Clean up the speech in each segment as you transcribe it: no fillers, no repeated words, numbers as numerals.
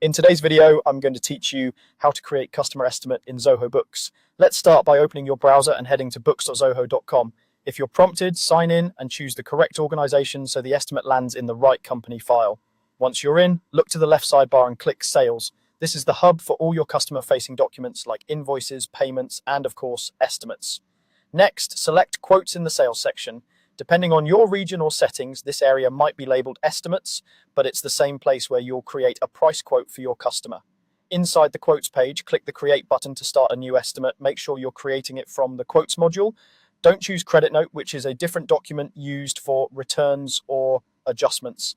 In today's video, I'm going to teach you how to create customer estimate in Zoho Books. Let's start by opening your browser and heading to books.zoho.com. If you're prompted, sign in and choose the correct organization so the estimate lands in the right company file. Once you're in, look to the left sidebar and click Sales. This is the hub for all your customer-facing documents like invoices, payments, and of course, estimates. Next, select Quotes in the Sales section. Depending on your region or settings, this area might be labeled Estimates, but it's the same place where you'll create a price quote for your customer. Inside the Quotes page, click the Create button to start a new estimate. Make sure you're creating it from the Quotes module. Don't choose Credit Note, which is a different document used for returns or adjustments.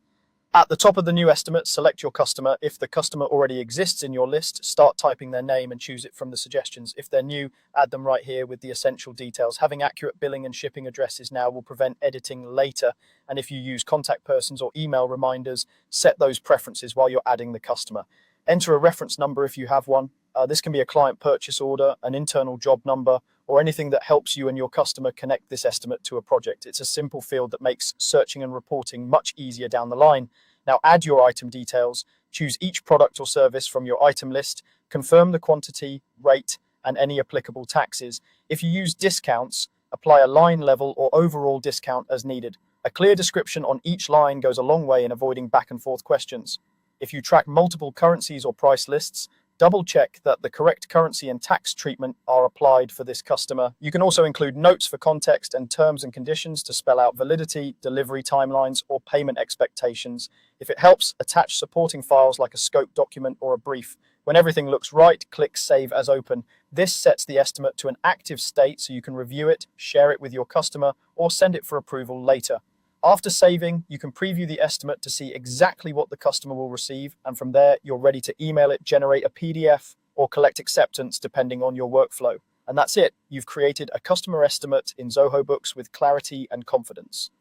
At the top of the new estimate, select your customer. If the customer already exists in your list, start typing their name and choose it from the suggestions. If they're new, add them right here with the essential details. Having accurate billing and shipping addresses now will prevent editing later. And if you use contact persons or email reminders, set those preferences while you're adding the customer. Enter a reference number if you have one. This can be a client purchase order, an internal job number, or anything that helps you and your customer connect this estimate to a project. It's a simple field that makes searching and reporting much easier down the line. Now add your item details, choose each product or service from your item list, confirm the quantity, rate, and any applicable taxes. If you use discounts, apply a line level or overall discount as needed. A clear description on each line goes a long way in avoiding back and forth questions. If you track multiple currencies or price lists, double check that the correct currency and tax treatment are applied for this customer. You can also include notes for context and terms and conditions to spell out validity, delivery timelines, or payment expectations. If it helps, attach supporting files like a scope document or a brief. When everything looks right, click Save as Open. This sets the estimate to an active state so you can review it, share it with your customer, or send it for approval later. After saving, you can preview the estimate to see exactly what the customer will receive, and from there, you're ready to email it, generate a PDF, or collect acceptance depending on your workflow. And that's it. You've created a customer estimate in Zoho Books with clarity and confidence.